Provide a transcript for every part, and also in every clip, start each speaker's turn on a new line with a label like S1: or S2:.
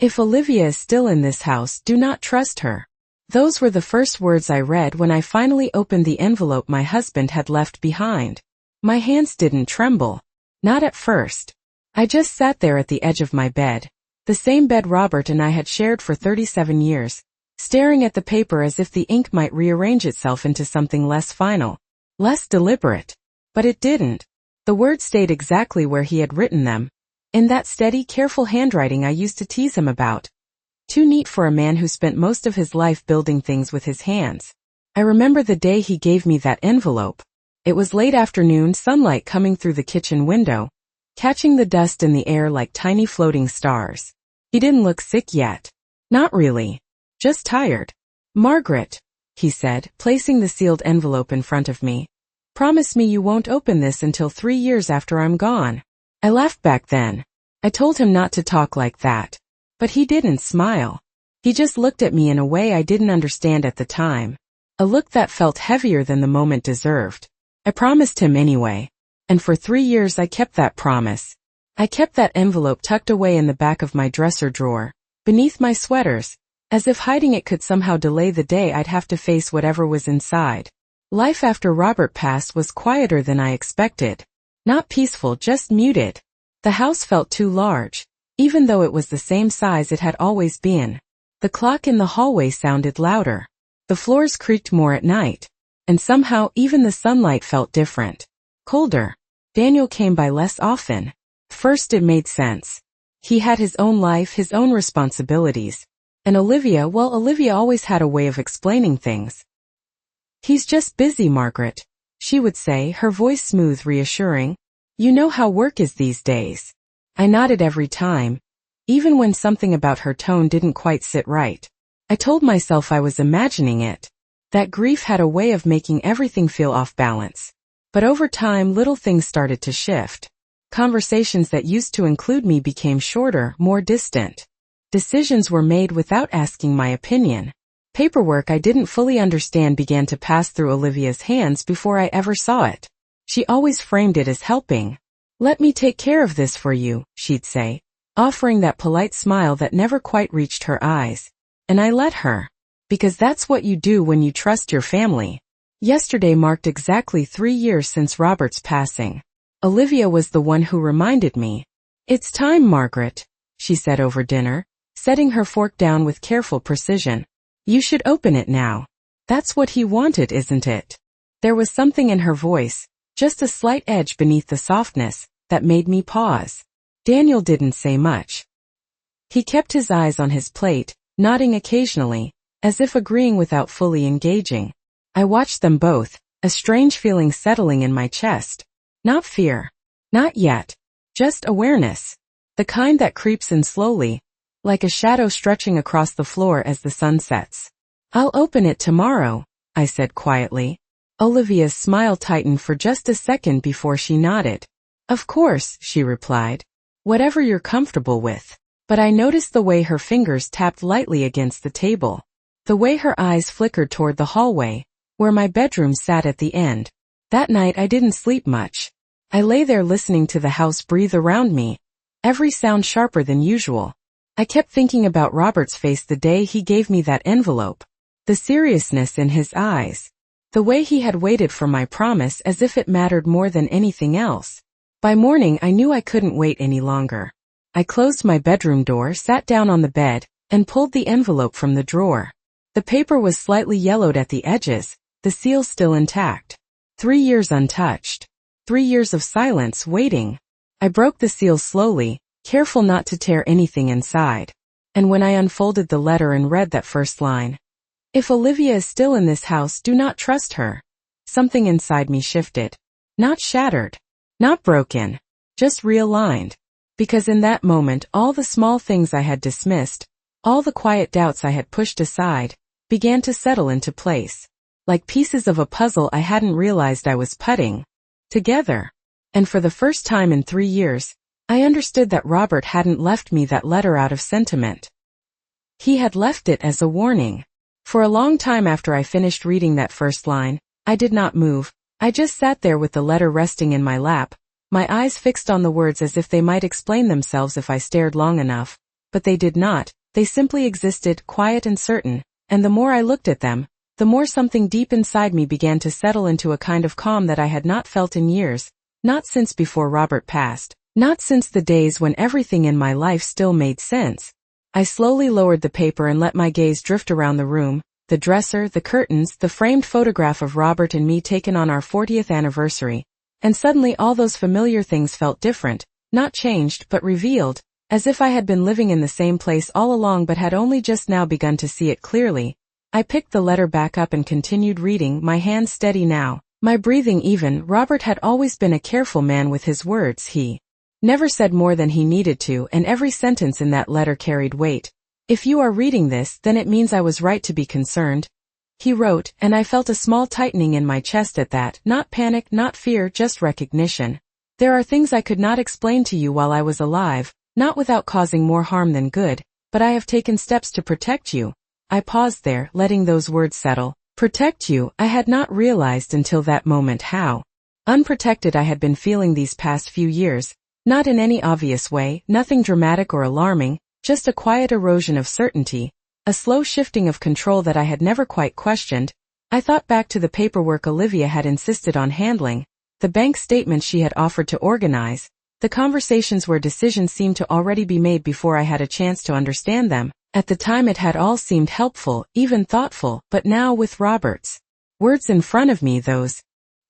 S1: If Olivia is still in this house, do not trust her. Those were the first words I read when I finally opened the envelope my husband had left behind. My hands didn't tremble. Not at first. I just sat there at the edge of my bed, the same bed Robert and I had shared for 37 years, staring at the paper as if the ink might rearrange itself into something less final, less deliberate. But it didn't. The words stayed exactly where he had written them, in that steady, careful handwriting I used to tease him about. Too neat for a man who spent most of his life building things with his hands. I remember the day he gave me that envelope. It was late afternoon, sunlight coming through the kitchen window, catching the dust in the air like tiny floating stars. He didn't look sick yet. Not really. Just tired. "Margaret," he said, placing the sealed envelope in front of me. "Promise me you won't open this until 3 years after I'm gone." I laughed back then. I told him not to talk like that. But he didn't smile. He just looked at me in a way I didn't understand at the time. A look that felt heavier than the moment deserved. I promised him anyway. And for 3 years I kept that promise. I kept that envelope tucked away in the back of my dresser drawer, beneath my sweaters, as if hiding it could somehow delay the day I'd have to face whatever was inside. Life after Robert passed was quieter than I expected. Not peaceful, just muted. The house felt too large, even though it was the same size it had always been. The clock in the hallway sounded louder. The floors creaked more at night. And somehow even the sunlight felt different. Colder. Daniel came by less often. First it made sense. He had his own life, his own responsibilities. And Olivia always had a way of explaining things. "He's just busy, Margaret," she would say, her voice smooth, reassuring. "You know how work is these days." I nodded every time, even when something about her tone didn't quite sit right. I told myself I was imagining it. That grief had a way of making everything feel off balance. But over time, little things started to shift. Conversations that used to include me became shorter, more distant. Decisions were made without asking my opinion. Paperwork I didn't fully understand began to pass through Olivia's hands before I ever saw it. She always framed it as helping. "Let me take care of this for you," she'd say, offering that polite smile that never quite reached her eyes. And I let her. Because that's what you do when you trust your family. Yesterday marked exactly 3 years since Robert's passing. Olivia was the one who reminded me. "It's time, Margaret," she said over dinner, setting her fork down with careful precision. "You should open it now. That's what he wanted, isn't it?" There was something in her voice, just a slight edge beneath the softness, that made me pause. Daniel didn't say much. He kept his eyes on his plate, nodding occasionally, as if agreeing without fully engaging. I watched them both, a strange feeling settling in my chest. Not fear. Not yet. Just awareness. The kind that creeps in slowly, like a shadow stretching across the floor as the sun sets. "I'll open it tomorrow," I said quietly. Olivia's smile tightened for just a second before she nodded. "Of course," she replied. "Whatever you're comfortable with." But I noticed the way her fingers tapped lightly against the table. The way her eyes flickered toward the hallway, where my bedroom sat at the end. That night I didn't sleep much. I lay there listening to the house breathe around me, every sound sharper than usual. I kept thinking about Robert's face the day he gave me that envelope. The seriousness in his eyes. The way he had waited for my promise as if it mattered more than anything else. By morning I knew I couldn't wait any longer. I closed my bedroom door, sat down on the bed, and pulled the envelope from the drawer. The paper was slightly yellowed at the edges, the seal still intact. 3 years untouched. 3 years of silence, waiting. I broke the seal slowly, careful not to tear anything inside. And when I unfolded the letter and read that first line, "If Olivia is still in this house, do not trust her," something inside me shifted. Not shattered. Not broken. Just realigned. Because in that moment, all the small things I had dismissed, all the quiet doubts I had pushed aside, began to settle into place. Like pieces of a puzzle I hadn't realized I was putting together. And for the first time in 3 years, I understood that Robert hadn't left me that letter out of sentiment. He had left it as a warning. For a long time after I finished reading that first line, I did not move. I just sat there with the letter resting in my lap, my eyes fixed on the words as if they might explain themselves if I stared long enough. but they did not. They simply existed, quiet and certain, and the more I looked at them, the more something deep inside me began to settle into a kind of calm that I had not felt in years, not since before Robert passed, not since the days when everything in my life still made sense. I slowly lowered the paper and let my gaze drift around the room, the dresser, the curtains, the framed photograph of Robert and me taken on our 40th anniversary, and suddenly all those familiar things felt different, not changed but revealed, as if I had been living in the same place all along but had only just now begun to see it clearly. I picked the letter back up and continued reading, my hands steady now, my breathing even. Robert had always been a careful man with his words. He never said more than he needed to, and every sentence in that letter carried weight. If you are reading this, then it means I was right to be concerned, he wrote, and I felt a small tightening in my chest at that, not panic, not fear, just recognition. There are things I could not explain to you while I was alive, not without causing more harm than good, but I have taken steps to protect you. I paused there, letting those words settle. Protect you. I had not realized until that moment how unprotected I had been feeling these past few years, not in any obvious way, nothing dramatic or alarming, just a quiet erosion of certainty, a slow shifting of control that I had never quite questioned. I thought back to the paperwork Olivia had insisted on handling, the bank statements she had offered to organize, the conversations where decisions seemed to already be made before I had a chance to understand them. At the time it had all seemed helpful, even thoughtful, but now with Robert's words in front of me, those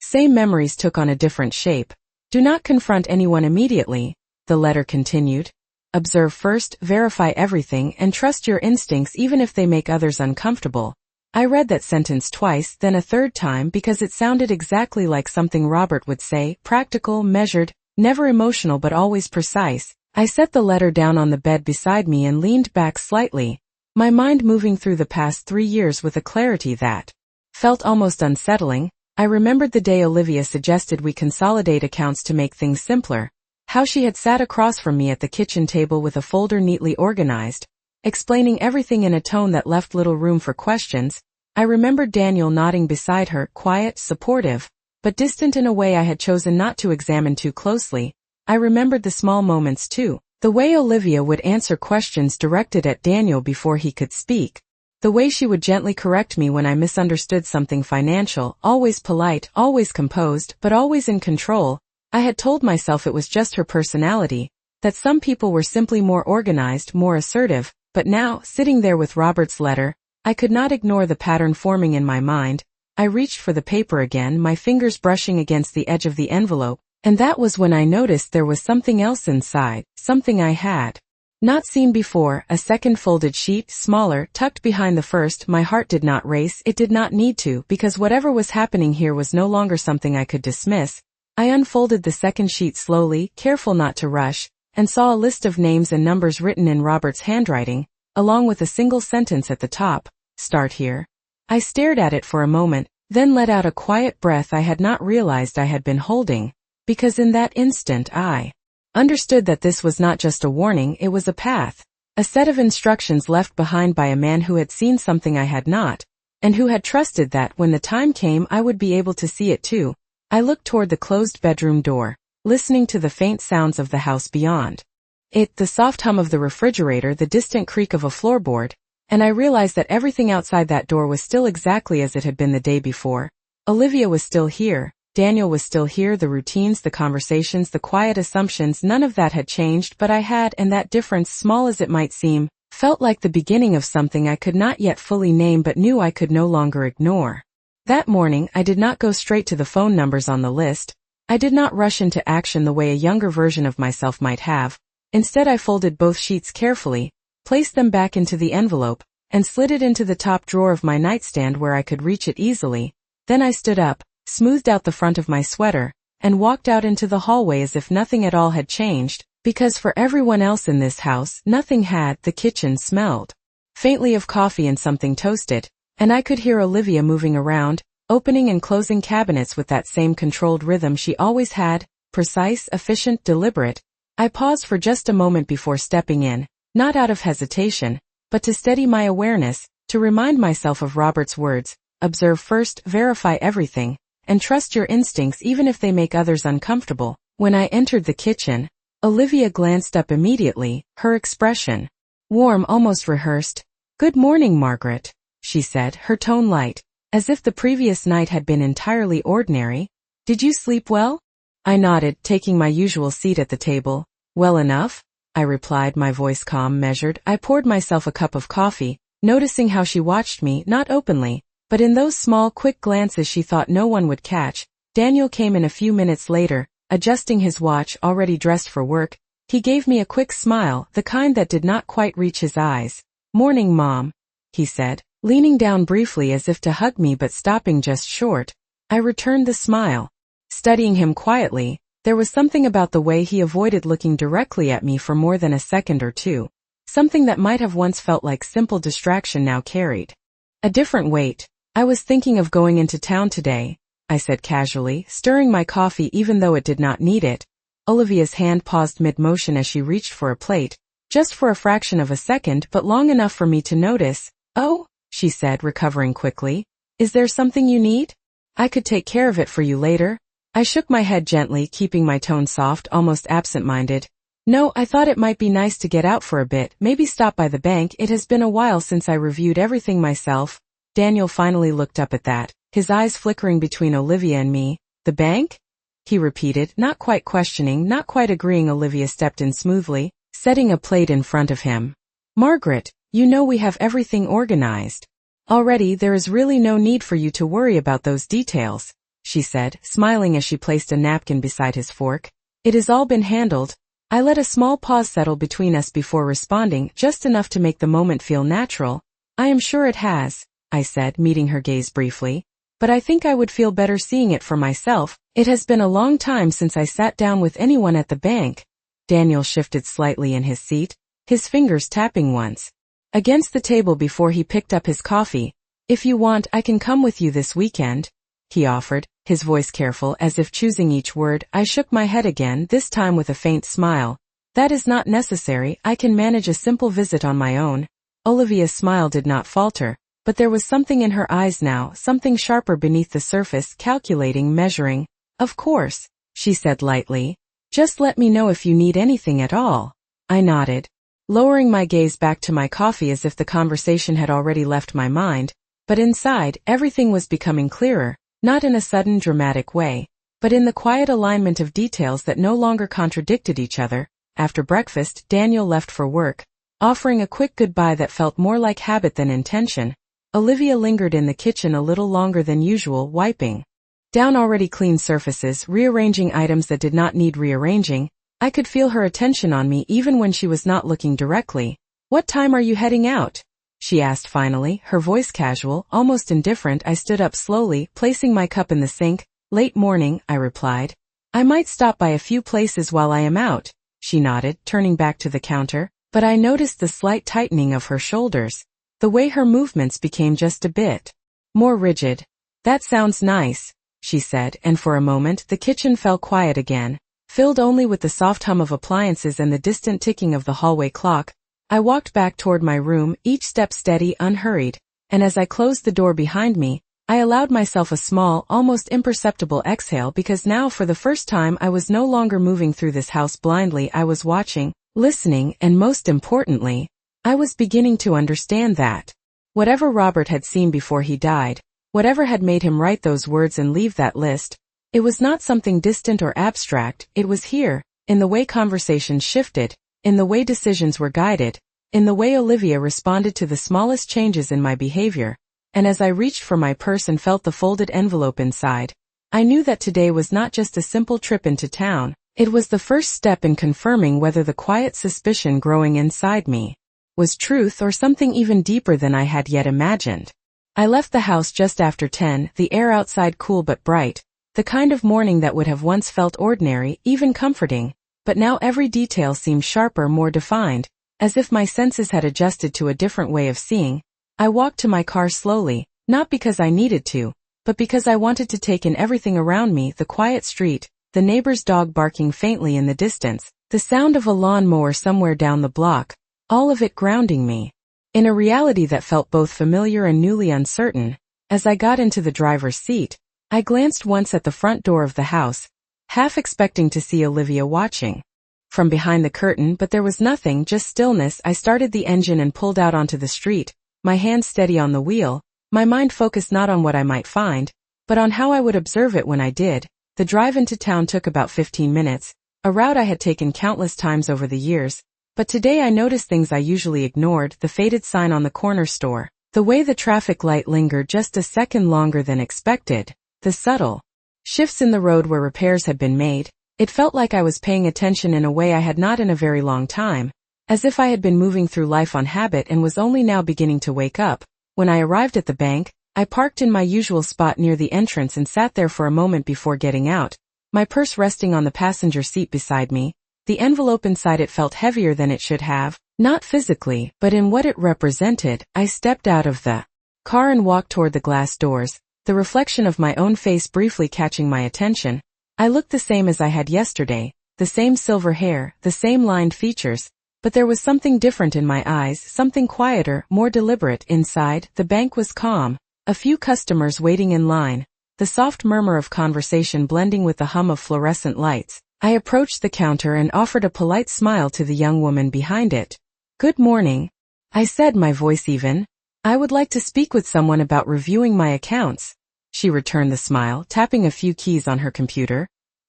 S1: same memories took on a different shape. Do not confront anyone immediately, the letter continued. Observe first, verify everything, and trust your instincts even if they make others uncomfortable. I read that sentence twice, then a third time because it sounded exactly like something Robert would say, practical, measured, never emotional but always precise. I set the letter down on the bed beside me and leaned back slightly, my mind moving through the past 3 years with a clarity that felt almost unsettling. I remembered the day Olivia suggested we consolidate accounts to make things simpler, how she had sat across from me at the kitchen table with a folder neatly organized, explaining everything in a tone that left little room for questions. I remembered Daniel nodding beside her, quiet, supportive, but distant in a way I had chosen not to examine too closely. I remembered the small moments too, the way Olivia would answer questions directed at Daniel before he could speak, the way she would gently correct me when I misunderstood something financial, always polite, always composed, but always in control. I had told myself it was just her personality, that some people were simply more organized, more assertive, but now, sitting there with Robert's letter, I could not ignore the pattern forming in my mind. I reached for the paper again, my fingers brushing against the edge of the envelope, and that was when I noticed there was something else inside, something I had not seen before, a second folded sheet, smaller, tucked behind the first. My heart did not race, it did not need to, because whatever was happening here was no longer something I could dismiss. I unfolded the second sheet slowly, careful not to rush, and saw a list of names and numbers written in Robert's handwriting, along with a single sentence at the top, "Start here." I stared at it for a moment, then let out a quiet breath I had not realized I had been holding, because in that instant I understood that this was not just a warning, it was a path, a set of instructions left behind by a man who had seen something I had not, and who had trusted that when the time came I would be able to see it too. I looked toward the closed bedroom door, listening to the faint sounds of the house beyond it, the soft hum of the refrigerator, the distant creak of a floorboard, and I realized that everything outside that door was still exactly as it had been the day before. Olivia was still here, Daniel was still here, the routines, the conversations, the quiet assumptions, none of that had changed, but I had, and that difference, small as it might seem, felt like the beginning of something I could not yet fully name but knew I could no longer ignore. That morning, I did not go straight to the phone numbers on the list. I did not rush into action the way a younger version of myself might have. Instead, I folded both sheets carefully, placed them back into the envelope, and slid it into the top drawer of my nightstand where I could reach it easily. Then I stood up, smoothed out the front of my sweater, and walked out into the hallway as if nothing at all had changed, because for everyone else in this house, nothing had. The kitchen smelled faintly of coffee and something toasted, and I could hear Olivia moving around, opening and closing cabinets with that same controlled rhythm she always had, precise, efficient, deliberate. I paused for just a moment before stepping in, not out of hesitation, but to steady my awareness, to remind myself of Robert's words, observe first, verify everything, and trust your instincts even if they make others uncomfortable. When I entered the kitchen, Olivia glanced up immediately, her expression Warm, almost rehearsed. "Good morning, Margaret," she said, her tone light, as if the previous night had been entirely ordinary. "Did you sleep well?" I nodded, taking my usual seat at the table. "Well enough," I replied, my voice calm, measured. I poured myself a cup of coffee, noticing how she watched me, not openly, but in those small, quick glances she thought no one would catch. Daniel came in a few minutes later, adjusting his watch, already dressed for work. He gave me a quick smile, the kind that did not quite reach his eyes. "Morning, Mom," he said, leaning down briefly as if to hug me but stopping just short. I returned the smile. Studying him quietly, there was something about the way he avoided looking directly at me for more than a second or two. Something that might have once felt like simple distraction now carried a different weight. "I was thinking of going into town today," I said casually, stirring my coffee even though it did not need it. Olivia's hand paused mid-motion as she reached for a plate, just for a fraction of a second but long enough for me to notice. "Oh," she said, recovering quickly. "Is there something you need? I could take care of it for you later." I shook my head gently, keeping my tone soft, almost absent-minded. "No, I thought it might be nice to get out for a bit, maybe stop by the bank. It has been a while since I reviewed everything myself." Daniel finally looked up at that, his eyes flickering between Olivia and me. "The bank?" he repeated, not quite questioning, not quite agreeing. Olivia stepped in smoothly, setting a plate in front of him. "Margaret, you know we have everything organized already. There is really no need for you to worry about those details," she said, smiling as she placed a napkin beside his fork. "It has all been handled." I let a small pause settle between us before responding, just enough to make the moment feel natural. "I am sure it has," I said, meeting her gaze briefly. "But I think I would feel better seeing it for myself. It has been a long time since I sat down with anyone at the bank." Daniel shifted slightly in his seat, his fingers tapping once against the table before he picked up his coffee. "If you want, I can come with you this weekend," he offered, his voice careful, as if choosing each word. I shook my head again, this time with a faint smile. "That is not necessary. I can manage a simple visit on my own." Olivia's smile did not falter, but there was something in her eyes now, something sharper beneath the surface, calculating, measuring. "Of course," she said lightly. "Just let me know if you need anything at all." I nodded, lowering my gaze back to my coffee as if the conversation had already left my mind, but inside, everything was becoming clearer, not in a sudden dramatic way, but in the quiet alignment of details that no longer contradicted each other. After breakfast, Daniel left for work, offering a quick goodbye that felt more like habit than intention. Olivia lingered in the kitchen a little longer than usual, wiping down already clean surfaces, rearranging items that did not need rearranging. I could feel her attention on me even when she was not looking directly. "What time are you heading out?" she asked finally, her voice casual, almost indifferent. I stood up slowly, placing my cup in the sink. "Late morning," I replied. "I might stop by a few places while I am out." She nodded, turning back to the counter, but I noticed the slight tightening of her shoulders. The way her movements became just a bit more rigid. "That sounds nice," she said, and for a moment the kitchen fell quiet again, filled only with the soft hum of appliances and the distant ticking of the hallway clock. I walked back toward my room, each step steady, unhurried, and as I closed the door behind me, I allowed myself a small, almost imperceptible exhale, because now for the first time I was no longer moving through this house blindly. I was watching, listening, and most importantly, I was beginning to understand that whatever Robert had seen before he died, whatever had made him write those words and leave that list, it was not something distant or abstract. It was here, in the way conversations shifted, in the way decisions were guided, in the way Olivia responded to the smallest changes in my behavior. And as I reached for my purse and felt the folded envelope inside, I knew that today was not just a simple trip into town. It was the first step in confirming whether the quiet suspicion growing inside me was truth or something even deeper than I had yet imagined. I left the house just after 10, the air outside cool but bright, the kind of morning that would have once felt ordinary, even comforting, but now every detail seemed sharper, more defined, as if my senses had adjusted to a different way of seeing. I walked to my car slowly, not because I needed to, but because I wanted to take in everything around me: the quiet street, the neighbor's dog barking faintly in the distance, the sound of a lawnmower somewhere down the block, all of it grounding me in a reality that felt both familiar and newly uncertain. As I got into the driver's seat, I glanced once at the front door of the house, half expecting to see Olivia watching. from behind the curtain, but there was nothing, just stillness. I started the engine and pulled out onto the street, my hands steady on the wheel, my mind focused not on what I might find, but on how I would observe it when I did. The drive into town took about 15 minutes, a route I had taken countless times over the years, but today I noticed things I usually ignored: the faded sign on the corner store, the way the traffic light lingered just a second longer than expected, the subtle shifts in the road where repairs had been made. It felt like I was paying attention in a way I had not in a very long time, as if I had been moving through life on habit and was only now beginning to wake up. When I arrived at the bank, I parked in my usual spot near the entrance and sat there for a moment before getting out, my purse resting on the passenger seat beside me. The envelope inside it felt heavier than it should have, not physically, but in what it represented. I stepped out of the car and walked toward the glass doors, the reflection of my own face briefly catching my attention. I looked the same as I had yesterday, the same silver hair, the same lined features, but there was something different in my eyes, something quieter, more deliberate. Inside, the bank was calm, a few customers waiting in line, the soft murmur of conversation blending with the hum of fluorescent lights. I approached the counter and offered a polite smile to the young woman behind it. "Good morning," I said, my voice even. "I would like to speak with someone about reviewing my accounts." She returned the smile, tapping a few keys on her computer.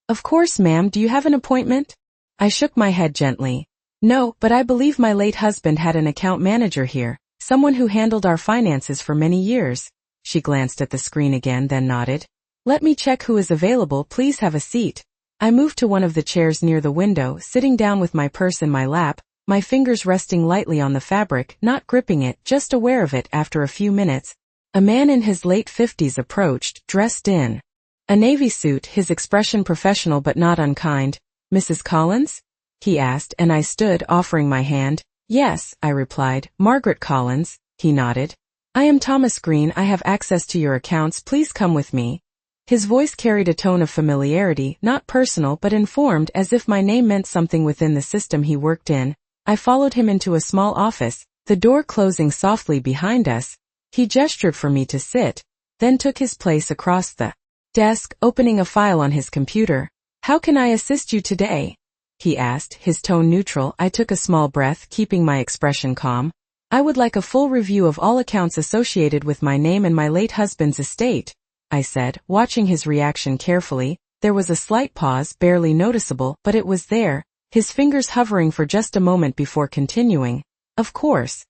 S1: "Of course, ma'am. Do you have an appointment?" I shook my head gently. "No, but I believe my late husband had an account manager here, someone who handled our finances for many years." She glanced at the screen again, then nodded. "Let me check who is available. Please have a seat." I moved to one of the chairs near the window, sitting down with my purse in my lap, my fingers resting lightly on the fabric, not gripping it, just aware of it. After a few minutes, a man in his late 50s approached, dressed in a navy suit, his expression professional but not unkind. "Mrs. Collins?" he asked, and I stood, offering my hand. "Yes," I replied. "Margaret Collins." He nodded. "I am Thomas Green. I have access to your accounts. Please come with me." His voice carried a tone of familiarity, not personal but informed, as if my name meant something within the system he worked in. I followed him into a small office, the door closing softly behind us. He gestured for me to sit, then took his place across the desk, opening a file on his computer. "How can I assist you today?" he asked, his tone neutral. I took a small breath, keeping my expression calm. "I would like a full review of all accounts associated with my name and my late husband's estate," I said, watching his reaction carefully. There was a slight pause, barely noticeable, but it was there, his fingers hovering for just a moment before continuing. "Of course,"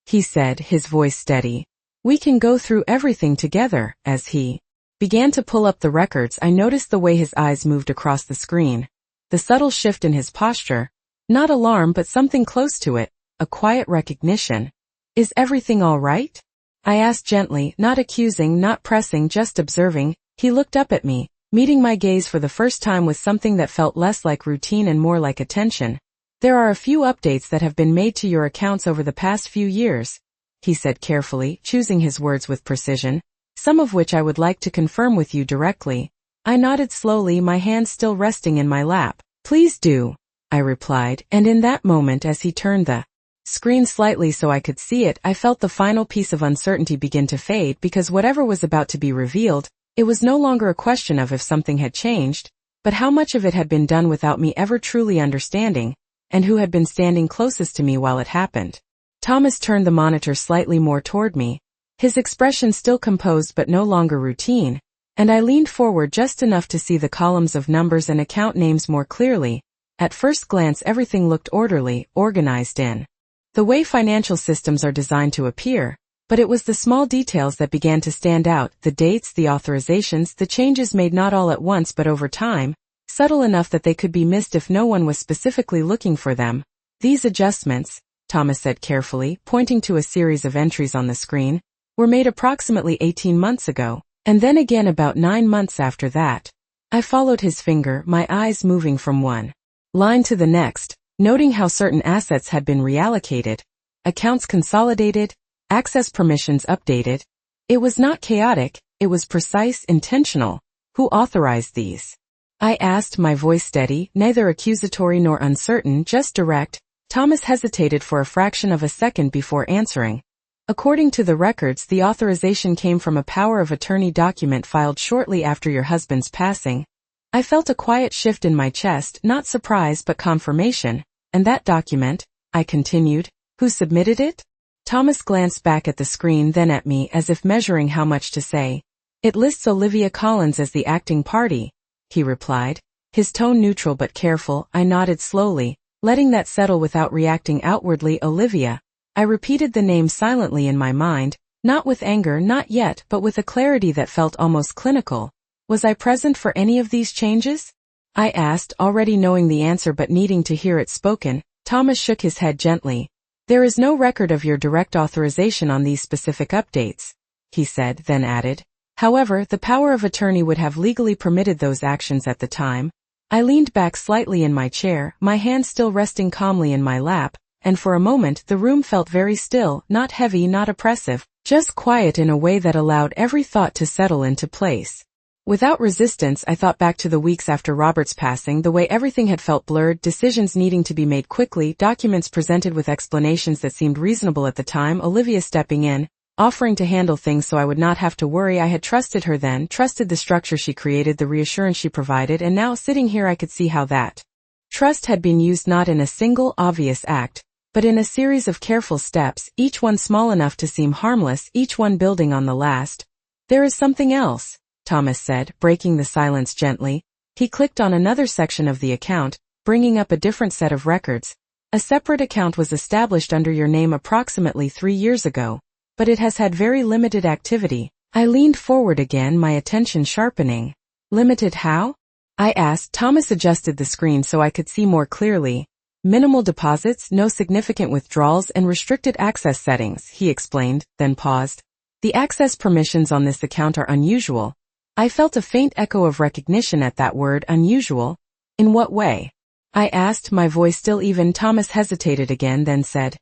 S1: he said, his voice steady. "We can go through everything together." As he began to pull up the records, I noticed the way his eyes moved across the screen, the subtle shift in his posture. Not alarm, but something close to it, a quiet recognition. "Is everything all right?" I asked gently, not accusing, not pressing, just observing. He looked up at me, meeting my gaze for the first time with something that felt less like routine and more like attention. "There are a few updates that have been made to your accounts over the past few years," he said carefully, choosing his words with precision, "some of which I would like to confirm with you directly." I nodded slowly, my hands still resting in my lap. "Please do," I replied, and in that moment, as he turned the screen slightly so I could see it, I felt the final piece of uncertainty begin to fade, because whatever was about to be revealed, it was no longer a question of if something had changed, but how much of it had been done without me ever truly understanding, and who had been standing closest to me while it happened. Thomas turned the monitor slightly more toward me, his expression still composed but no longer routine, and I leaned forward just enough to see the columns of numbers and account names more clearly. At first glance, everything looked orderly, organized in the way financial systems are designed to appear, but it was the small details that began to stand out: the dates, the authorizations, the changes made not all at once but over time, subtle enough that they could be missed if no one was specifically looking for them. "These adjustments," Thomas said carefully, pointing to a series of entries on the screen, "were made approximately 18 months ago, and then again about 9 months after that." I followed his finger, my eyes moving from one line to the next, noting how certain assets had been reallocated, accounts consolidated, access permissions updated. It was not chaotic, it was precise, intentional. "Who authorized these?" I asked, my voice steady, neither accusatory nor uncertain, just direct. Thomas hesitated for a fraction of a second before answering. "According to the records, the authorization came from a power of attorney document filed shortly after your husband's passing." I felt a quiet shift in my chest, not surprise but confirmation. And that document, I continued, who submitted it? Thomas glanced back at the screen, then at me, as if measuring how much to say. It lists Olivia Collins as the acting party, he replied, his tone neutral but careful. I nodded slowly, letting that settle without reacting outwardly. Olivia. I repeated the name silently in my mind, not with anger, not yet, but with a clarity that felt almost clinical. Was I present for any of these changes? I asked, already knowing the answer but needing to hear it spoken. Thomas shook his head gently. There is no record of your direct authorization on these specific updates, he said, then added. However, the power of attorney would have legally permitted those actions at the time. I leaned back slightly in my chair, my hand still resting calmly in my lap, and for a moment the room felt very still, not heavy, not oppressive, just quiet in a way that allowed every thought to settle into place. Without resistance, I thought back to the weeks after Robert's passing, the way everything had felt blurred, decisions needing to be made quickly, documents presented with explanations that seemed reasonable at the time, Olivia stepping in, offering to handle things so I would not have to worry. I had trusted her then, trusted the structure she created, the reassurance she provided, and now sitting here I could see how that trust had been used not in a single, obvious act, but in a series of careful steps, each one small enough to seem harmless, each one building on the last. There is something else, Thomas said, breaking the silence gently. He clicked on another section of the account, bringing up a different set of records. A separate account was established under your name approximately 3 years ago, but it has had very limited activity. I leaned forward again, my attention sharpening. Limited how? I asked. Thomas adjusted the screen so I could see more clearly. Minimal deposits, no significant withdrawals, and restricted access settings, he explained, then paused. The access permissions on this account are unusual. I felt a faint echo of recognition at that word, unusual. In what way? I asked, my voice still even. Thomas hesitated again, then said,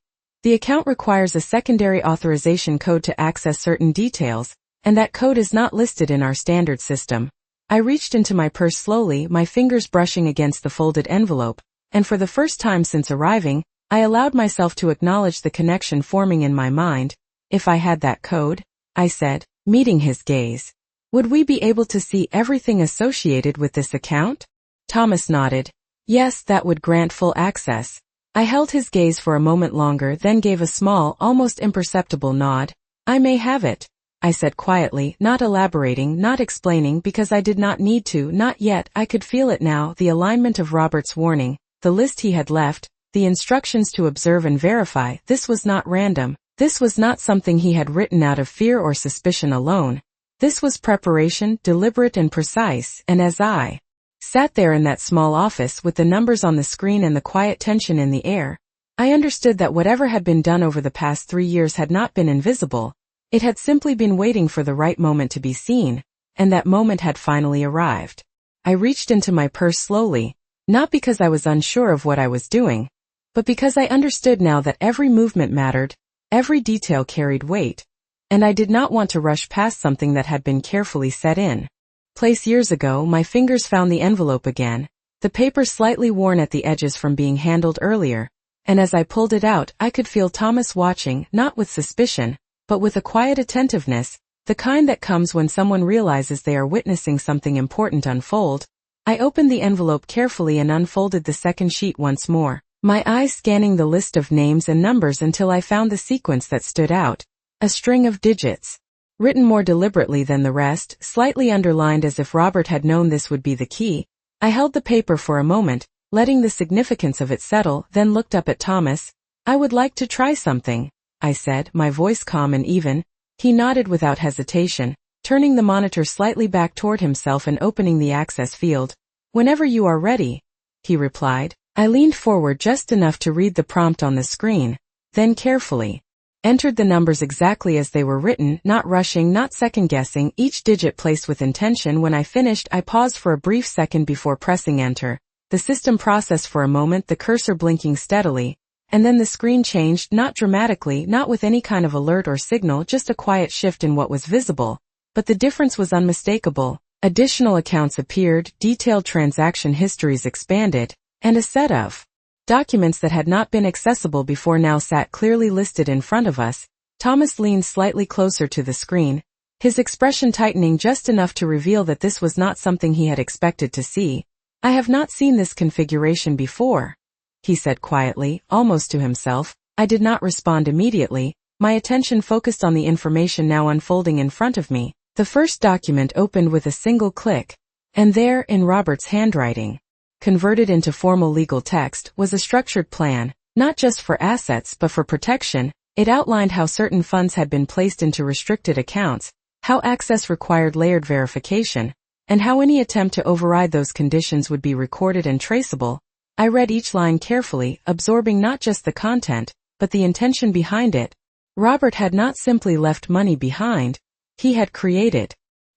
S1: the account requires a secondary authorization code to access certain details, and that code is not listed in our standard system. I reached into my purse slowly, my fingers brushing against the folded envelope, and for the first time since arriving, I allowed myself to acknowledge the connection forming in my mind. If I had that code, I said, meeting his gaze, would we be able to see everything associated with this account? Thomas nodded. Yes, that would grant full access. I held his gaze for a moment longer, then gave a small, almost imperceptible nod. I may have it, I said quietly, not elaborating, not explaining because I did not need to, not yet. I could feel it now, the alignment of Robert's warning, the list he had left, the instructions to observe and verify. This was not random. This was not something he had written out of fear or suspicion alone. This was preparation, deliberate and precise, and as I sat there in that small office with the numbers on the screen and the quiet tension in the air, I understood that whatever had been done over the past 3 years had not been invisible. It had simply been waiting for the right moment to be seen, and that moment had finally arrived. I reached into my purse slowly, not because I was unsure of what I was doing, but because I understood now that every movement mattered, every detail carried weight, and I did not want to rush past something that had been carefully set in place years ago. My fingers found the envelope again, the paper slightly worn at the edges from being handled earlier, and as I pulled it out, I could feel Thomas watching, not with suspicion, but with a quiet attentiveness, the kind that comes when someone realizes they are witnessing something important unfold. I opened the envelope carefully and unfolded the second sheet once more, my eyes scanning the list of names and numbers until I found the sequence that stood out. A string of digits, written more deliberately than the rest, slightly underlined as if Robert had known this would be the key. I held the paper for a moment, letting the significance of it settle, then looked up at Thomas. I would like to try something, I said, my voice calm and even. He nodded without hesitation, turning the monitor slightly back toward himself and opening the access field. Whenever you are ready, he replied. I leaned forward just enough to read the prompt on the screen, then carefully entered the numbers exactly as they were written, not rushing, not second-guessing, each digit placed with intention. When I finished, I paused for a brief second before pressing enter. The system processed for a moment, the cursor blinking steadily, and then the screen changed, not dramatically, not with any kind of alert or signal, just a quiet shift in what was visible. But the difference was unmistakable. Additional accounts appeared, detailed transaction histories expanded, and a set of documents that had not been accessible before now sat clearly listed in front of us. Thomas leaned slightly closer to the screen, his expression tightening just enough to reveal that this was not something he had expected to see. "I have not seen this configuration before," he said quietly, almost to himself. I did not respond immediately, my attention focused on the information now unfolding in front of me. The first document opened with a single click, and there, in Robert's handwriting, converted into formal legal text, was a structured plan, not just for assets but for protection. It outlined how certain funds had been placed into restricted accounts, how access required layered verification, and how any attempt to override those conditions would be recorded and traceable. I read each line carefully, absorbing not just the content, but the intention behind it. Robert had not simply left money behind, he had created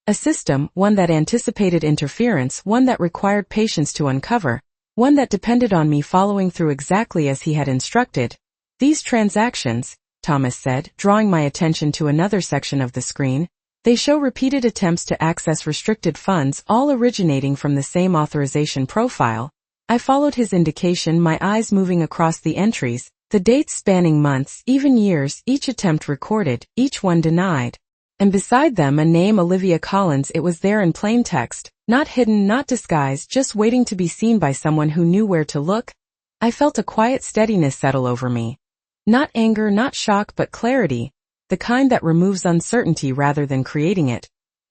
S1: a system, one that anticipated interference, one that required patience to uncover, one that depended on me following through exactly as he had instructed. "These transactions," Thomas said, drawing my attention to another section of the screen, "they show repeated attempts to access restricted funds, all originating from the same authorization profile." I followed his indication, my eyes moving across the entries, the dates spanning months, even years, each attempt recorded, each one denied. And beside them a name, Olivia Collins. It was there in plain text, not hidden, not disguised, just waiting to be seen by someone who knew where to look. I felt a quiet steadiness settle over me. Not anger, not shock, but clarity, the kind that removes uncertainty rather than creating it.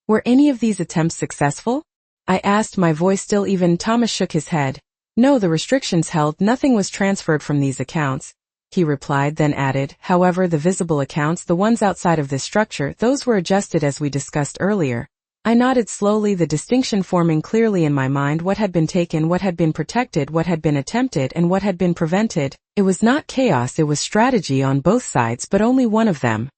S1: "Were any of these attempts successful?" I asked, my voice still even. Thomas shook his head. "No, the restrictions held, nothing was transferred from these accounts," he replied, then added, "However, the visible accounts, the ones outside of this structure, those were adjusted as we discussed earlier." I nodded slowly, the distinction forming clearly in my mind: what had been taken, what had been protected, what had been attempted, and what had been prevented. It was not chaos, it was strategy on both sides, but only one of them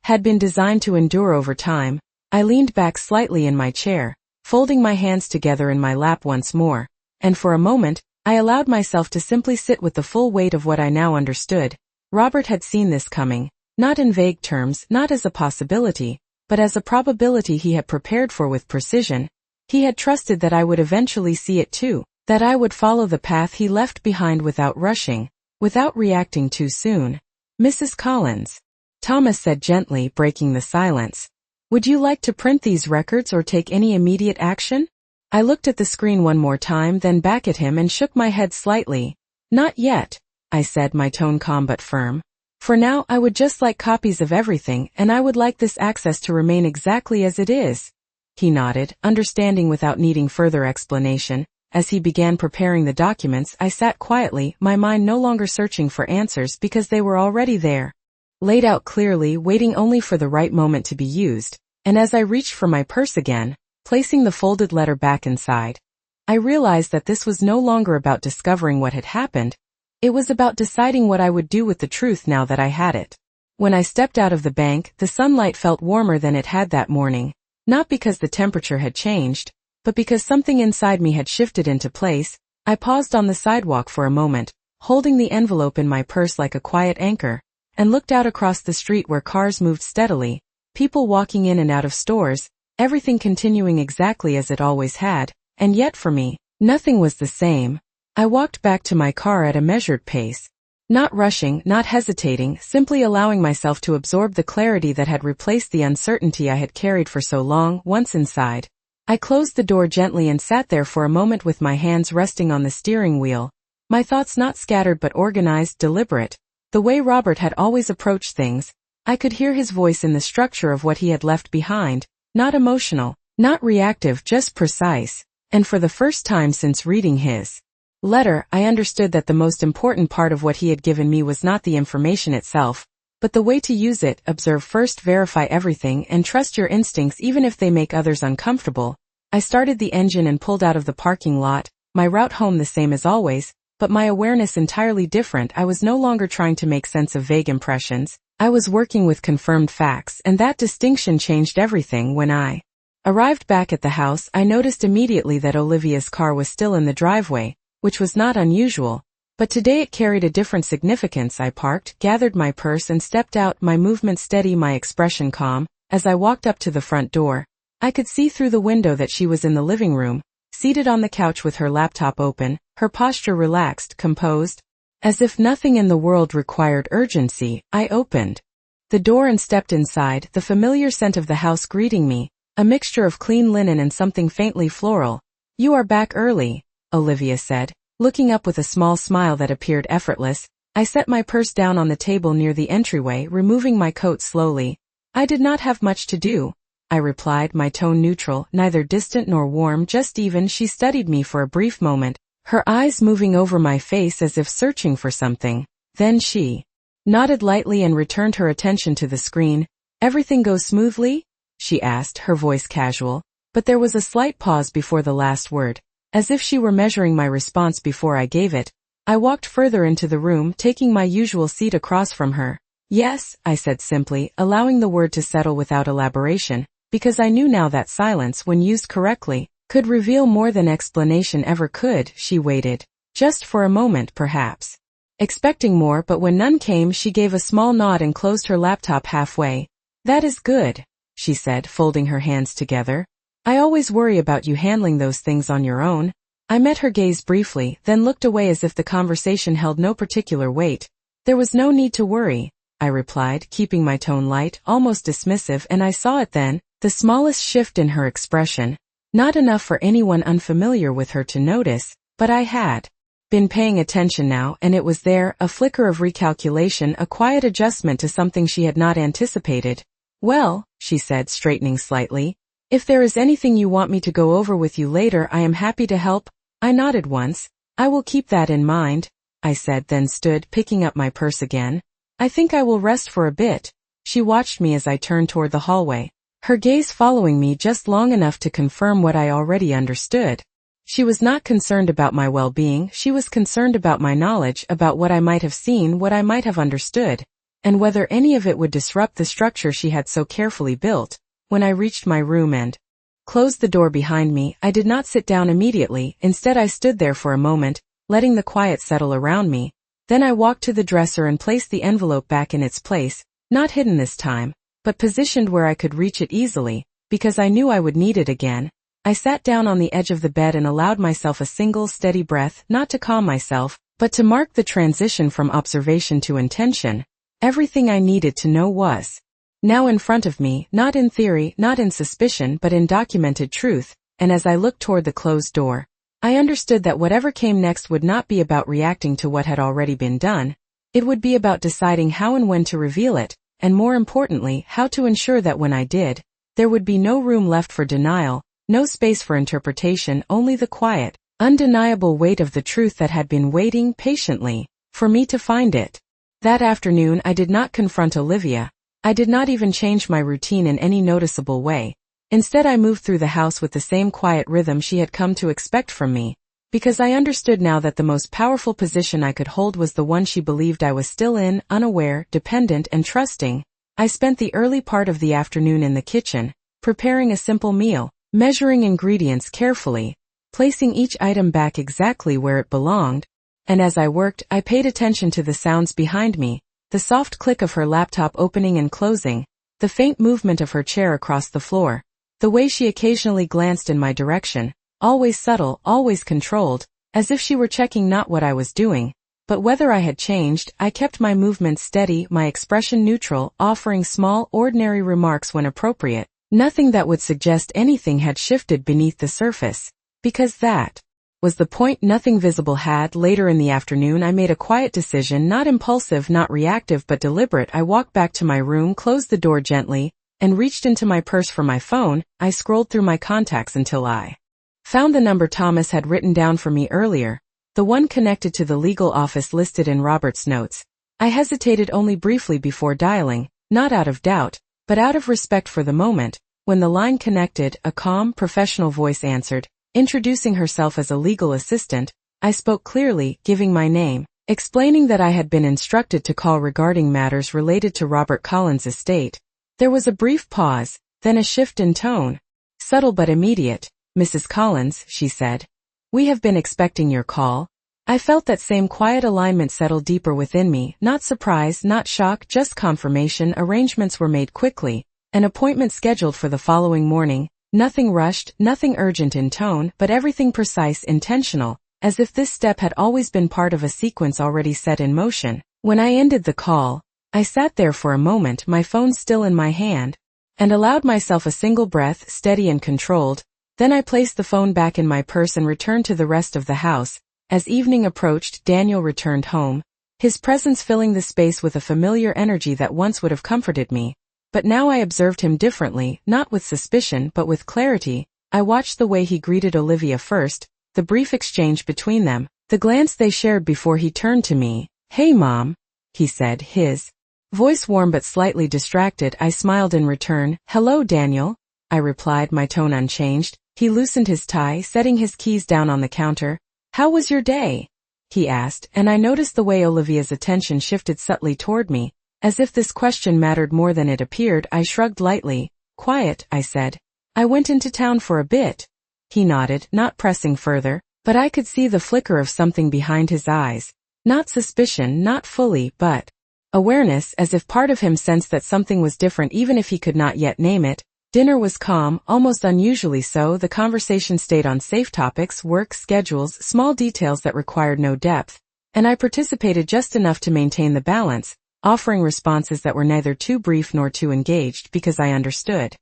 S1: had been designed to endure over time. I leaned back slightly in my chair, folding my hands together in my lap once more, and for a moment, I allowed myself to simply sit with the full weight of what I now understood. Robert had seen this coming, not in vague terms, not as a possibility, but as a probability he had prepared for with precision. He had trusted that I would eventually see it too, that I would follow the path he left behind without rushing, without reacting too soon. "Mrs. Collins," Thomas said gently, breaking the silence, "would you like to print these records or take any immediate action?" I looked at the screen one more time, then back at him, and shook my head slightly. "Not yet," I said, my tone calm but firm. "For now, I would just like copies of everything, and I would like this access to remain exactly as it is." He nodded, understanding without needing further explanation. As he began preparing the documents, I sat quietly, my mind no longer searching for answers because they were already there, laid out clearly, waiting only for the right moment to be used. And as I reached for my purse again, placing the folded letter back inside, I realized that this was no longer about discovering what had happened. It was about deciding what I would do with the truth now that I had it. When I stepped out of the bank, the sunlight felt warmer than it had that morning, not because the temperature had changed, but because something inside me had shifted into place. I paused on the sidewalk for a moment, holding the envelope in my purse like a quiet anchor, and looked out across the street where cars moved steadily, people walking in and out of stores, everything continuing exactly as it always had, and yet for me, nothing was the same. I walked back to my car at a measured pace, not rushing, not hesitating, simply allowing myself to absorb the clarity that had replaced the uncertainty I had carried for so long. Once inside, I closed the door gently and sat there for a moment with my hands resting on the steering wheel, my thoughts not scattered but organized, deliberate, the way Robert had always approached things. I could hear his voice in the structure of what he had left behind. Not emotional, not reactive, just precise. And for the first time since reading his letter, I understood that the most important part of what he had given me was not the information itself, but the way to use it. Observe first, verify everything, and trust your instincts even if they make others uncomfortable. I started the engine and pulled out of the parking lot, my route home the same as always, but my awareness entirely different. I was no longer trying to make sense of vague impressions. I was working with confirmed facts, and that distinction changed everything. When I arrived back at the house, I noticed immediately that Olivia's car was still in the driveway, which was not unusual, but today it carried a different significance. I parked, gathered my purse, and stepped out, my movement steady, my expression calm. As I walked up to the front door, I could see through the window that she was in the living room, seated on the couch with her laptop open, her posture relaxed, composed. As if nothing in the world required urgency, I opened the door and stepped inside, the familiar scent of the house greeting me, a mixture of clean linen and something faintly floral. "You are back early," Olivia said, looking up with a small smile that appeared effortless. I set my purse down on the table near the entryway, removing my coat slowly. "I did not have much to do," I replied, my tone neutral, neither distant nor warm, just even. She studied me for a brief moment, her eyes moving over my face as if searching for something. Then she nodded lightly and returned her attention to the screen. "Everything goes smoothly?" she asked, her voice casual, but there was a slight pause before the last word, as if she were measuring my response before I gave it. I walked further into the room, taking my usual seat across from her. "Yes," I said simply, allowing the word to settle without elaboration, because I knew now that silence, when used correctly, could reveal more than explanation ever could. She waited, just for a moment perhaps, expecting more, but when none came, she gave a small nod and closed her laptop halfway. "That is good," she said, folding her hands together. "I always worry about you handling those things on your own." I met her gaze briefly, then looked away as if the conversation held no particular weight. "There was no need to worry," I replied, keeping my tone light, almost dismissive, and I saw it then, the smallest shift in her expression. Not enough for anyone unfamiliar with her to notice, but I had been paying attention now, and it was there, a flicker of recalculation, a quiet adjustment to something she had not anticipated. "Well," she said, straightening slightly, "if there is anything you want me to go over with you later, I am happy to help." I nodded once. "I will keep that in mind," I said, then stood, picking up my purse again. "I think I will rest for a bit." She watched me as I turned toward the hallway, her gaze following me just long enough to confirm what I already understood. She was not concerned about my well-being, she was concerned about my knowledge, about what I might have seen, what I might have understood, and whether any of it would disrupt the structure she had so carefully built. When I reached my room and closed the door behind me, I did not sit down immediately. Instead, I stood there for a moment, letting the quiet settle around me. Then I walked to the dresser and placed the envelope back in its place, not hidden this time, but positioned where I could reach it easily, because I knew I would need it again. I sat down on the edge of the bed and allowed myself a single steady breath, not to calm myself, but to mark the transition from observation to intention. Everything I needed to know was now in front of me, not in theory, not in suspicion, but in documented truth, and as I looked toward the closed door, I understood that whatever came next would not be about reacting to what had already been done. It would be about deciding how and when to reveal it, and more importantly, how to ensure that when I did, there would be no room left for denial, no space for interpretation, only the quiet, undeniable weight of the truth that had been waiting patiently for me to find it. That afternoon I did not confront Olivia. I did not even change my routine in any noticeable way. Instead, I moved through the house with the same quiet rhythm she had come to expect from me, because I understood now that the most powerful position I could hold was the one she believed I was still in, unaware, dependent, and trusting. I spent the early part of the afternoon in the kitchen, preparing a simple meal, measuring ingredients carefully, placing each item back exactly where it belonged, and as I worked, I paid attention to the sounds behind me. The soft click of her laptop opening and closing, the faint movement of her chair across the floor, the way she occasionally glanced in my direction, always subtle, always controlled, as if she were checking not what I was doing, but whether I had changed. I kept my movements steady, my expression neutral, offering small, ordinary remarks when appropriate, nothing that would suggest anything had shifted beneath the surface, because that was the point. Nothing visible had. Later in the afternoon, I made a quiet decision, not impulsive, not reactive, but deliberate. I walked back to my room, closed the door gently, and reached into my purse for my phone. I scrolled through my contacts until I found the number Thomas had written down for me earlier, the one connected to the legal office listed in Robert's notes. I hesitated only briefly before dialing, not out of doubt, but out of respect for the moment. When the line connected, a calm, professional voice answered, introducing herself as a legal assistant. I spoke clearly, giving my name, explaining that I had been instructed to call regarding matters related to Robert Collins' estate. There was a brief pause, then a shift in tone. Subtle but immediate. "Mrs. Collins," she said, "we have been expecting your call." I felt that same quiet alignment settle deeper within me, not surprise, not shock, just confirmation. Arrangements were made quickly, an appointment scheduled for the following morning. Nothing rushed, nothing urgent in tone, but everything precise, intentional, as if this step had always been part of a sequence already set in motion. When I ended the call, I sat there for a moment, my phone still in my hand, and allowed myself a single breath, steady and controlled. Then I placed the phone back in my purse and returned to the rest of the house. As evening approached, Daniel returned home, his presence filling the space with a familiar energy that once would have comforted me. But now I observed him differently, not with suspicion but with clarity. I watched the way he greeted Olivia first, the brief exchange between them, the glance they shared before he turned to me. "Hey Mom," he said, his voice warm but slightly distracted. I smiled in return. "Hello Daniel," I replied, my tone unchanged. He loosened his tie, setting his keys down on the counter. "How was your day?" he asked, and I noticed the way Olivia's attention shifted subtly toward me, as if this question mattered more than it appeared. I shrugged lightly. "Quiet," I said. "I went into town for a bit." He nodded, not pressing further, but I could see the flicker of something behind his eyes. Not suspicion, not fully, but awareness, as if part of him sensed that something was different even if he could not yet name it. Dinner was calm, almost unusually so. The conversation stayed on safe topics, work, schedules, small details that required no depth, and I participated just enough to maintain the balance, offering responses that were neither too brief nor too engaged because I understood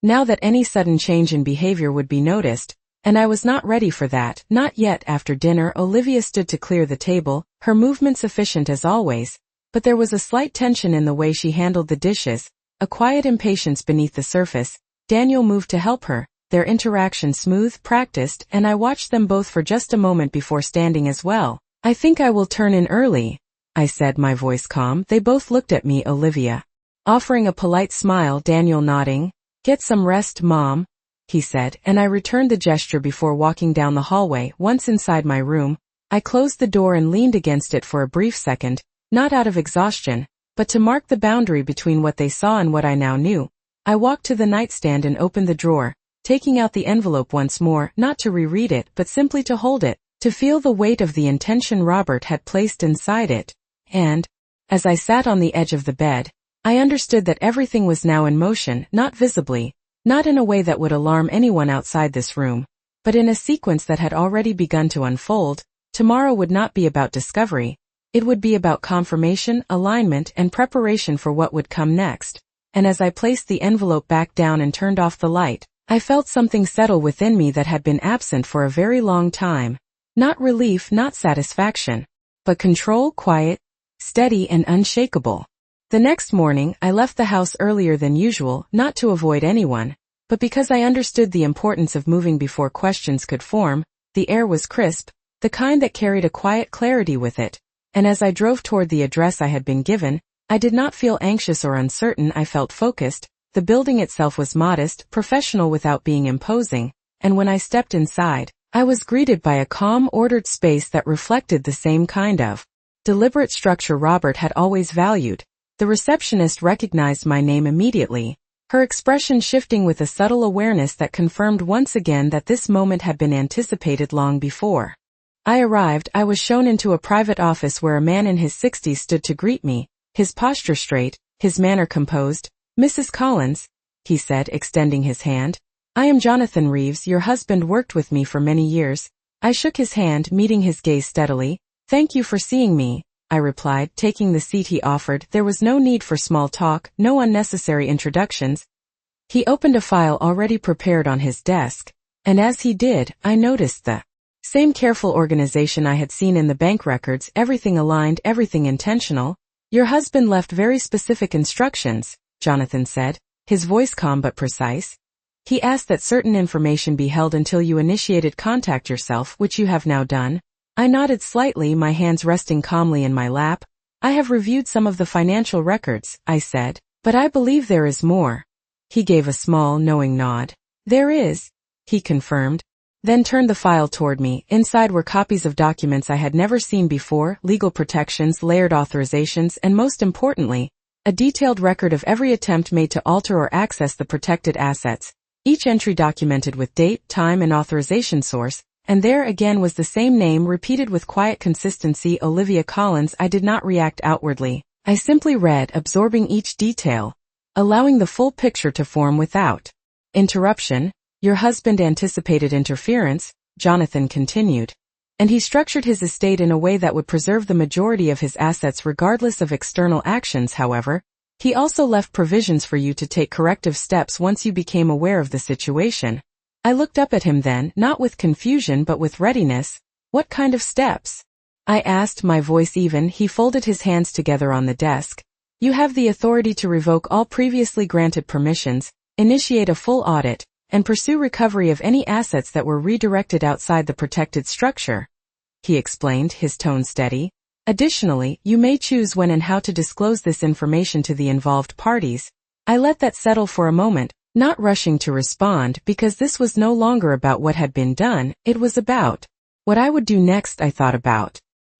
S1: now that any sudden change in behavior would be noticed, and I was not ready for that, not yet. After dinner, Olivia stood to clear the table, her movements efficient as always, but there was a slight tension in the way she handled the dishes, a quiet impatience beneath the surface. Daniel moved to help her, their interaction smooth, practiced, and I watched them both for just a moment before standing as well. "I think I will turn in early," I said, my voice calm. They both looked at me, Olivia offering a polite smile, Daniel nodding. "Get some rest, Mom," he said, and I returned the gesture before walking down the hallway. Once inside my room, I closed the door and leaned against it for a brief second, not out of exhaustion, but to mark the boundary between what they saw and what I now knew. I walked to the nightstand and opened the drawer, taking out the envelope once more, not to reread it, but simply to hold it, to feel the weight of the intention Robert had placed inside it. And, as I sat on the edge of the bed, I understood that everything was now in motion, not visibly, not in a way that would alarm anyone outside this room, but in a sequence that had already begun to unfold. Tomorrow would not be about discovery. It would be about confirmation, alignment, and preparation for what would come next. And as I placed the envelope back down and turned off the light, I felt something settle within me that had been absent for a very long time. Not relief, not satisfaction, but control, quiet, steady, and unshakable. The next morning, I left the house earlier than usual, not to avoid anyone, but because I understood the importance of moving before questions could form. The air was crisp, the kind that carried a quiet clarity with it, and as I drove toward the address I had been given, I did not feel anxious or uncertain. I felt focused. The building itself was modest, professional without being imposing, and when I stepped inside, I was greeted by a calm, ordered space that reflected the same kind of deliberate structure Robert had always valued. The receptionist recognized my name immediately, her expression shifting with a subtle awareness that confirmed once again that this moment had been anticipated long before. I arrived. I was shown into a private office where a man in his 60s stood to greet me, his posture straight, his manner composed. "Mrs. Collins," he said, extending his hand. "I am Jonathan Reeves. Your husband worked with me for many years." I shook his hand, meeting his gaze steadily. "Thank you for seeing me," I replied, taking the seat he offered. There was no need for small talk, no unnecessary introductions. He opened a file already prepared on his desk, and as he did, I noticed the same careful organization I had seen in the bank records, everything aligned, everything intentional. "Your husband left very specific instructions," Jonathan said, his voice calm but precise. "He asked that certain information be held until you initiated contact yourself, which you have now done." I nodded slightly, my hands resting calmly in my lap. "I have reviewed some of the financial records," I said, "but I believe there is more." He gave a small, knowing nod. "There is," he confirmed, then turned the file toward me. Inside were copies of documents I had never seen before, legal protections, layered authorizations, and most importantly, a detailed record of every attempt made to alter or access the protected assets, each entry documented with date, time, and authorization source. And there again was the same name repeated with quiet consistency, Olivia Collins. I did not react outwardly. I simply read, absorbing each detail, allowing the full picture to form without interruption. "Your husband anticipated interference," Jonathan continued. And he structured his estate in a way that would preserve the majority of his assets regardless of external actions. However, he also left provisions for you to take corrective steps once you became aware of the situation. I looked up at him then, not with confusion but with readiness. What kind of steps? I asked, my voice even. He folded his hands together on the desk. You have the authority to revoke all previously granted permissions, initiate a full audit, and pursue recovery of any assets that were redirected outside the protected structure, he explained, his tone steady. Additionally, you may choose when and how to disclose this information to the involved parties. I let that settle for a moment, not rushing to respond because this was no longer about what had been done, it was about what I would do next. I thought about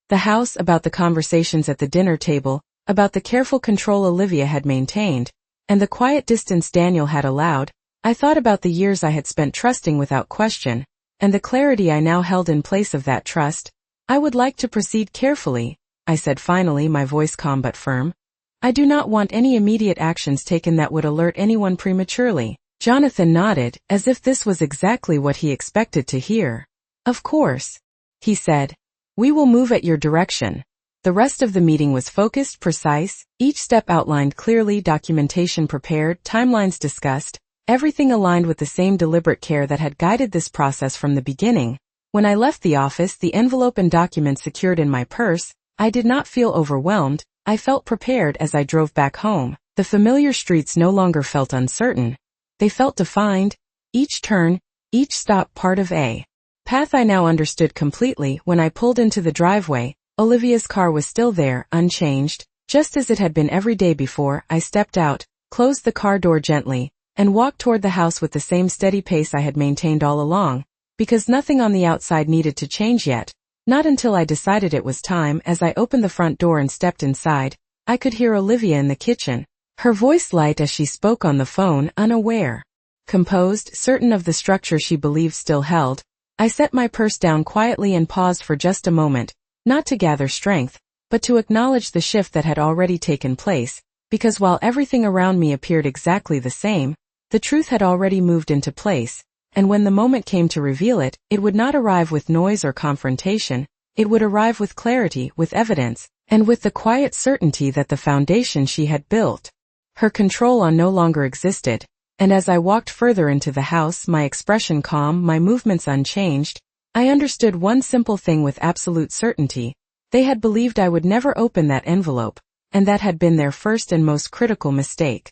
S1: the house, about the conversations at the dinner table, about the careful control Olivia had maintained, and the quiet distance Daniel had allowed. I thought about the years I had spent trusting without question, and the clarity I now held in place of that trust. I would like to proceed carefully, I said finally, my voice calm but firm. I do not want any immediate actions taken that would alert anyone prematurely. Jonathan nodded, as if this was exactly what he expected to hear. Of course, he said. We will move at your direction. The rest of the meeting was focused, precise, each step outlined clearly, documentation prepared, timelines discussed, everything aligned with the same deliberate care that had guided this process from the beginning. When I left the office, the envelope and documents secured in my purse, I did not feel overwhelmed. I felt prepared. As I drove back home, the familiar streets no longer felt uncertain. They felt defined, each turn, each stop part of a path I now understood completely. When I pulled into the driveway, Olivia's car was still there, unchanged, just as it had been every day before. I stepped out, closed the car door gently, and walked toward the house with the same steady pace I had maintained all along, because nothing on the outside needed to change yet. Not until I decided it was time. As I opened the front door and stepped inside, I could hear Olivia in the kitchen, her voice light as she spoke on the phone, unaware, composed, certain of the structure she believed still held. I set my purse down quietly and paused for just a moment, not to gather strength, but to acknowledge the shift that had already taken place, because while everything around me appeared exactly the same, the truth had already moved into place. And when the moment came to reveal it, it would not arrive with noise or confrontation, it would arrive with clarity, with evidence, and with the quiet certainty that the foundation she had built, her control on, no longer existed. And as I walked further into the house, my expression calm, my movements unchanged, I understood one simple thing with absolute certainty. They had believed I would never open that envelope, and that had been their first and most critical mistake.